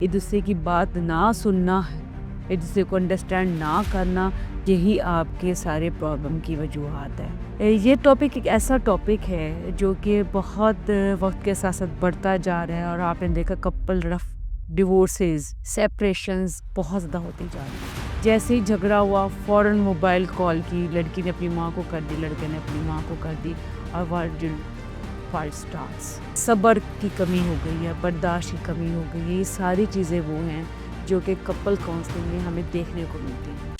एक दूसरे की बात ना सुनना, एक दूसरे को अंडरस्टैंड ना करना, यही आपके सारे प्रॉब्लम की वजूहात है। ये टॉपिक एक ऐसा टॉपिक है जो कि बहुत वक्त के साथ साथ बढ़ता जा रहा है और आपने देखा कपल रफ डिवोर्सेस, सेपरेशंस बहुत ज़्यादा होती जा रही है। जैसे ही झगड़ा हुआ फ़ौरन मोबाइल कॉल की, लड़की ने अपनी माँ को कर दी, लड़के ने अपनी माँ को कर दी और फाइट स्टार्ट्स। सब्र की कमी हो गई है, बर्दाश्त की कमी हो गई है। ये सारी चीज़ें वो हैं जो कि कपल काउंसलिंग में हमें देखने को मिलती हैं।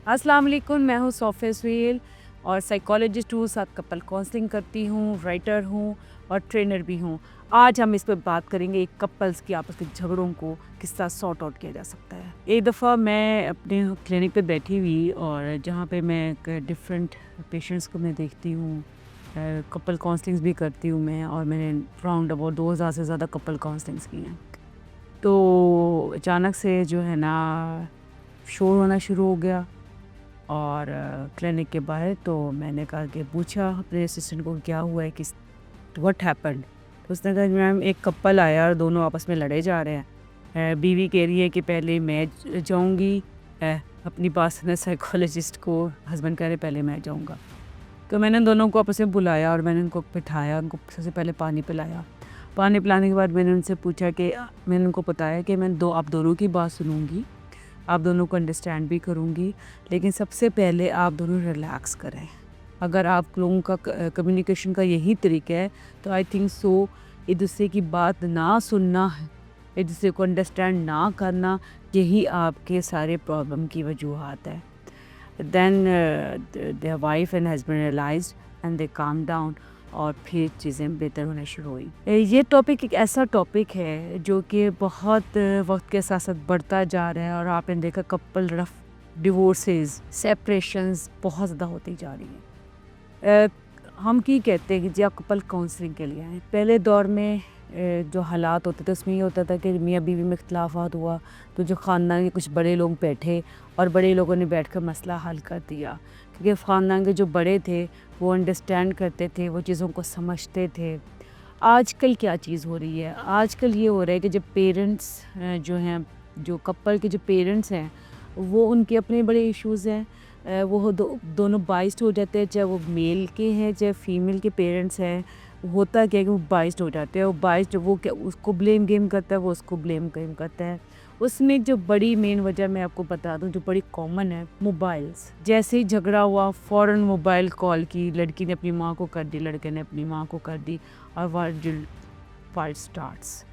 अस्सलाम वालेकुम, मैं हूँ सोफिया सुहेल और साइकोलॉजिस्ट हूँ, साथ कपल काउंसलिंग करती हूँ, राइटर हूँ और ट्रेनर भी हूँ। आज हम इस पर बात करेंगे एक कपल्स की आपस के झगड़ों को किस तरह सॉर्ट आउट किया जा सकता है। एक दफ़ा मैं अपने क्लिनिक पे बैठी हुई और जहाँ पे मैं डिफरेंट पेशेंट्स को मैं देखती हूँ, कपल काउंसलिंग्स भी करती हूँ मैं, और मैंने राउंड अबाउट 2000 से ज़्यादा कपल काउंसलिंग्स की हैं। तो अचानक से जो है ना शोर होना शुरू हो गया और क्लिनिक के बाहर। तो मैंने कहा कि पूछा अपने असिस्टेंट को क्या हुआ है, किस व्हाट हैपेंड। तो उसने कहा मैम एक कपल आया और दोनों आपस में लड़े जा रहे हैं। बीवी कह रही है कि पहले मैं जाऊंगी, अपनी बात सुने साइकोलॉजिस्ट को, हस्बैंड कह रहे पहले मैं जाऊंगा। तो मैंने दोनों को आपस में बुलाया और मैंने उनको बिठाया, उनको सबसे पहले पानी पिलाया। पानी पिलाने के बाद मैंने उनसे पूछा कि मैंने उनको बताया कि मैं आप दोनों की बात सुनूंगी, आप दोनों को अंडरस्टैंड भी करूंगी, लेकिन सबसे पहले आप दोनों रिलैक्स करें। अगर आप लोगों का कम्युनिकेशन का यही तरीका है तो आई थिंक सो एक दूसरे की बात ना सुनना है, एक दूसरे को अंडरस्टैंड ना करना, यही आपके सारे प्रॉब्लम की वजूहात है। Then their wife and husband realised and they calm down और फिर चीज़ें बेहतर होना शुरू हुई। ये टॉपिक एक ऐसा टॉपिक है जो कि बहुत वक्त के साथ साथ बढ़ता जा रहा है और आपने देखा कपल रफ डिवोर्सेस, सेपरेशंस बहुत ज़्यादा होती जा रही हैं। हम की कहते हैं कि जी आप कपल काउंसलिंग के लिए आए। पहले दौर में जो हालात होते थे उसमें ये होता था कि मियाँ बीवी में इख्तलाफात हुआ तो जो ख़ानदान के कुछ बड़े लोग बैठे और बड़े लोगों ने बैठकर मसला हल कर दिया, क्योंकि ख़ानदान के जो बड़े थे वो अंडरस्टैंड करते थे, वो चीज़ों को समझते थे। आजकल क्या चीज़ हो रही है, आजकल ये हो रहा है कि जब पेरेंट्स जो हैं, जो कपल के जो पेरेंट्स हैं, वो उनके अपने बड़े इश्यूज़ हैं, वो दोनों बाइस्ड हो जाते हैं, चाहे वो मेल के हैं चाहे फीमेल के पेरेंट्स हैं। होता क्या है कि वो बाइस्ड हो जाते हैं, वो बाइस्ड वो क्या उसको ब्लेम गेम करता है, वो उसको ब्लेम गेम करता है। उसमें जो बड़ी मेन वजह मैं आपको बता दूं जो बड़ी कॉमन है, मोबाइल्स। जैसे ही झगड़ा हुआ फ़ौरन मोबाइल कॉल की, लड़की ने अपनी माँ को कर दी, लड़के ने अपनी माँ को कर दी और फाइट स्टार्ट्स।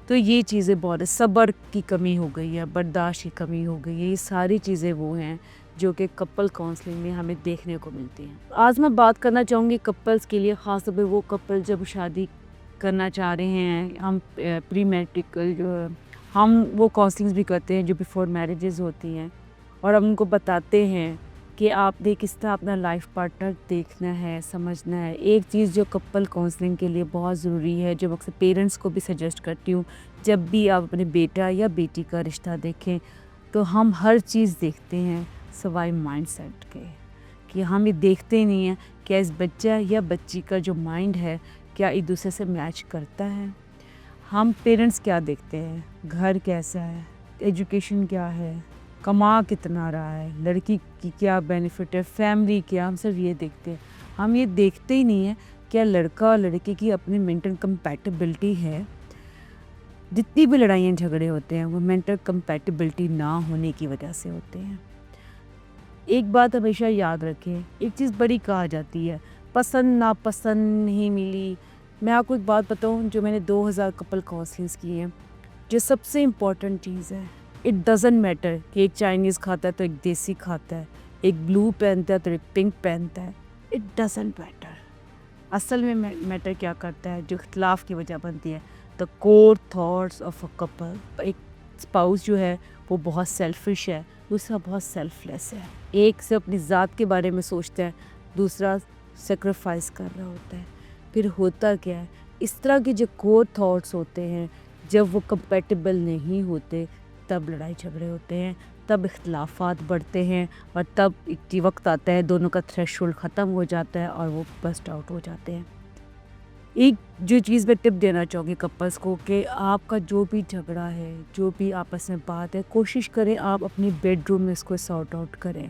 तो ये चीज़ें बहुत है, सब्र की कमी हो गई है, बर्दाश्त की कमी हो गई है। ये सारी चीज़ें वो हैं जो कि कपल काउंसलिंग में हमें देखने को मिलती हैं। आज मैं बात करना चाहूँगी कपल्स के लिए, ख़ास तौर पे वो कपल जब शादी करना चाह रहे हैं। हम प्री मैरिटल जो हम वो काउंसलिंग्स भी करते हैं जो बिफोर मैरिजेस होती हैं, और हम उनको बताते हैं कि आपने किस तरह अपना लाइफ पार्टनर देखना है, समझना है। एक चीज़ जो कपल काउंसलिंग के लिए बहुत ज़रूरी है, जो मैं अक्सर पेरेंट्स को भी सजेस्ट करती हूँ, जब भी आप अपने बेटा या बेटी का रिश्ता देखें तो हम हर चीज़ देखते हैं सवाई माइंडसेट के, कि हम ये देखते ही नहीं हैं क्या इस बच्चा या बच्ची का जो माइंड है क्या एक दूसरे से मैच करता है। हम पेरेंट्स क्या देखते हैं, घर कैसा है, एजुकेशन क्या है, कमा कितना रहा है, लड़की की क्या बेनिफिट है, फैमिली क्या, हम सिर्फ ये देखते हैं। हम ये देखते ही नहीं है क्या लड़का और लड़की की अपनी मेंटल कंपैटिबिलिटी है। जितनी भी लड़ाइयाँ झगड़े होते हैं वो मेंटल कंपैटिबिलिटी ना होने की वजह से होते हैं। एक बात हमेशा याद रखें, एक चीज़ बड़ी कहा जाती है, पसंद नापसंद नहीं मिली। मैं आपको एक बात बताऊं, जो मैंने 2000 कपल काउंसलिंग्स की हैं, जो सबसे इम्पॉर्टेंट चीज़ है, इट डज़न्ट मैटर कि एक चाइनीज़ खाता है तो एक देसी खाता है, एक ब्लू पहनता है तो एक पिंक पहनता है, इट डज़न्ट मैटर। असल में मैटर क्या करता है, जो इख्तलाफ की वजह बनती है, the core thoughts of a couple. एक स्पाउस जो है वो बहुत सेल्फिश है, दूसरा बहुत सेल्फलेस है। एक से अपनी ज़ात के बारे में सोचता है, दूसरा सेक्रीफाइस कर रहा होता है। फिर होता क्या है, इस तरह के जो कोर थॉट्स होते हैं, जब वो कंपेटेबल नहीं होते تب لڑائی جھگڑے ہوتے ہیں، تب اختلافات بڑھتے ہیں، اور تب ایک وقت آتا ہے دونوں کا تھریشولڈ ختم ہو جاتا ہے اور وہ بسٹ آؤٹ ہو جاتے ہیں۔ ایک جو چیز میں ٹپ دینا چاہوں گی کپلس کو کہ آپ کا جو بھی جھگڑا ہے، جو بھی آپس میں بات ہے، کوشش کریں آپ اپنی بیڈ روم میں اس کو سارٹ آؤٹ کریں۔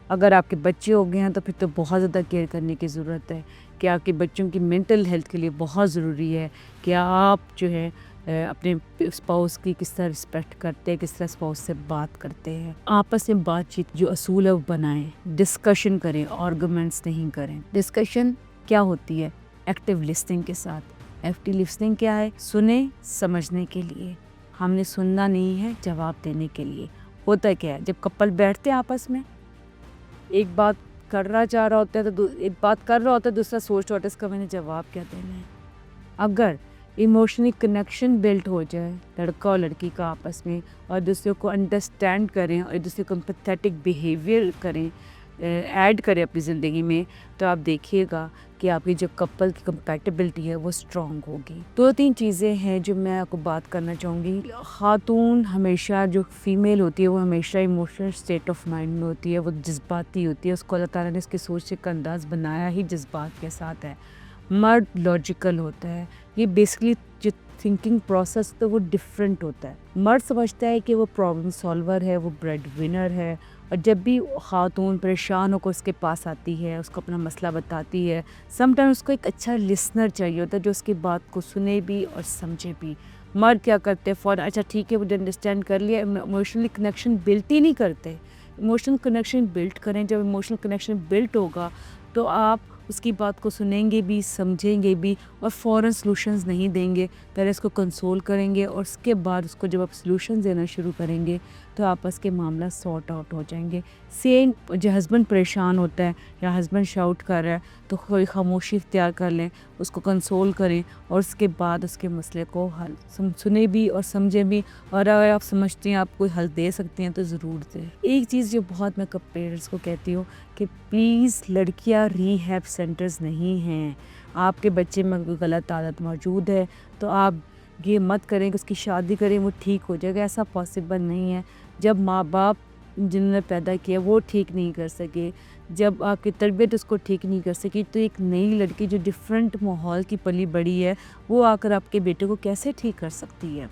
اگر آپ کے بچے ہو گئے ہیں تو پھر تو بہت زیادہ کیئر کرنے کی ضرورت ہے کہ آپ کے بچوں کی مینٹل ہیلتھ کے لیے بہت ضروری ہے کہ آپ جو ہے اپنے اسپاؤس کی کس طرح رسپیکٹ کرتے ہیں، کس طرح اسپاؤس سے بات کرتے ہیں۔ آپس میں بات چیت جو اصول ہے وہ بنائیں، ڈسکشن کریں، آرگومنٹس نہیں کریں۔ ڈسکشن کیا ہوتی ہے؟ ایکٹیو لسننگ کے ساتھ۔ ایکٹیو لسننگ کیا ہے؟ سنیں سمجھنے کے لیے، ہم نے سننا نہیں ہے جواب دینے کے لیے۔ ہوتا کیا ہے جب کپل بیٹھتے ہیں آپس میں، ایک بات کرنا چاہ رہا ہوتا ہے تو ایک بات کر رہا ہوتا ہے، دوسرا سوچ رہا ہوتا ہے اس کا میں نے جواب کیا دینا ہے۔ اگر ایموشنلی کنیکشن بلٹ ہو جائے لڑکا اور لڑکی کا آپس میں، اور دوسرے کو انڈرسٹینڈ کریں اور دوسرے کو امپیتھیٹک بیہیویئر کریں، ایڈ کریں اپنی زندگی میں، تو آپ دیکھیے گا کہ آپ کی جو کپل کی کمپیٹیبلٹی ہے وہ اسٹرانگ ہوگی۔ 2-3 چیزیں ہیں جو میں آپ کو بات کرنا چاہوں گی۔ خاتون ہمیشہ، جو فیمیل ہوتی ہے وہ ہمیشہ ایموشنل اسٹیٹ آف مائنڈ میں ہوتی ہے، وہ جذباتی ہوتی ہے، اس کو اللہ تعالیٰ نے اس کی سوچ کا انداز بنایا ہی جذبات کے ساتھ ہے۔ مرد لاجیکل ہوتا ہے، یہ بیسکلی جو تھنکنگ پروسیس تو وہ ڈفرینٹ ہوتا ہے۔ مرد سمجھتا ہے کہ وہ پرابلم سالور ہے، وہ بریڈ ونر ہے، اور جب بھی خاتون پریشان ہو کر اس کے پاس آتی ہے، اس کو اپنا مسئلہ بتاتی ہے، سم ٹائم اس کو ایک اچھا لسنر چاہیے ہوتا ہے جو اس کی بات کو سنے بھی اور سمجھے بھی۔ مرد کیا کرتے ہیں؟ فوراً اچھا ٹھیک ہے مجھے انڈرسٹینڈ کر لیا، ایموشنلی کنیکشن بلٹ ہی نہیں کرتے۔ ایموشنل کنیکشن بلٹ کریں، جب ایموشنل کنیکشن بلٹ ہوگا تو آپ اس کی بات کو سنیں گے بھی، سمجھیں گے بھی، اور فوراً سلوشنز نہیں دیں گے، پہلے اس کو کنسول کریں گے، اور اس کے بعد اس کو جب آپ سلوشنز دینا شروع کریں گے تو آپس کے معاملہ سارٹ آؤٹ ہو جائیں گے۔ سیم جو ہسبینڈ پریشان ہوتا ہے یا ہسبینڈ شاؤٹ کر رہا ہے تو کوئی خاموشی اختیار کر لیں، اس کو کنسول کریں، اور اس کے بعد اس کے مسئلے کو حل سنیں بھی اور سمجھیں بھی، اور اگر آپ سمجھتے ہیں آپ کوئی حل دے سکتے ہیں تو ضرور دیں۔ ایک چیز جو بہت میں پیرنٹس کو کہتی ہوں کہ پلیز لڑکیاں ری ہیب سینٹرز نہیں ہیں۔ آپ کے بچے میں کوئی غلط عادت موجود ہے تو آپ یہ مت کریں کہ اس کی شادی کریں وہ ٹھیک ہو جائے گا، ایسا پاسبل نہیں ہے۔ جب ماں باپ جنہوں نے پیدا کیا وہ ٹھیک نہیں کر سکے، جب آپ کی تربیت اس کو ٹھیک نہیں کر سکی، تو ایک نئی لڑکی جو ڈیفرنٹ ماحول کی پلی بڑی ہے وہ آ کر آپ کے بیٹے کو کیسے ٹھیک کر سکتی ہے؟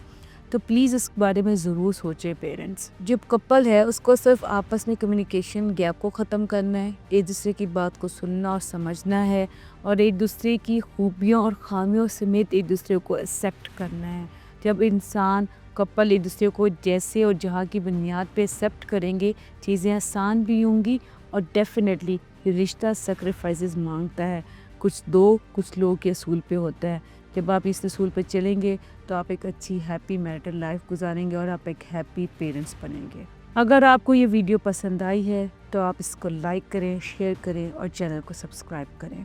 تو پلیز اس بارے میں ضرور سوچیں پیرنٹس۔ جب کپل ہے اس کو صرف آپس میں کمیونیکیشن گیپ کو ختم کرنا ہے، ایک دوسرے کی بات کو سننا اور سمجھنا ہے، اور ایک دوسرے کی خوبیوں اور خامیوں سمیت ایک دوسرے کو ایکسیپٹ کرنا ہے۔ جب انسان کپل ایک دوسرے کو جیسے اور جہاں کی بنیاد پہ ایکسیپٹ کریں گے، چیزیں آسان بھی ہوں گی، اور ڈیفینیٹلی رشتہ سیکریفائسز مانگتا ہے، کچھ لوگ کے اصول پہ ہوتا ہے۔ جب آپ اس اصول پہ چلیں گے تو آپ ایک اچھی ہیپی میرٹل لائف گزاریں گے اور آپ ایک ہیپی پیرنٹس بنیں گے۔ اگر آپ کو یہ ویڈیو پسند آئی ہے تو آپ اس کو لائک کریں، شیئر کریں اور چینل کو سبسکرائب کریں۔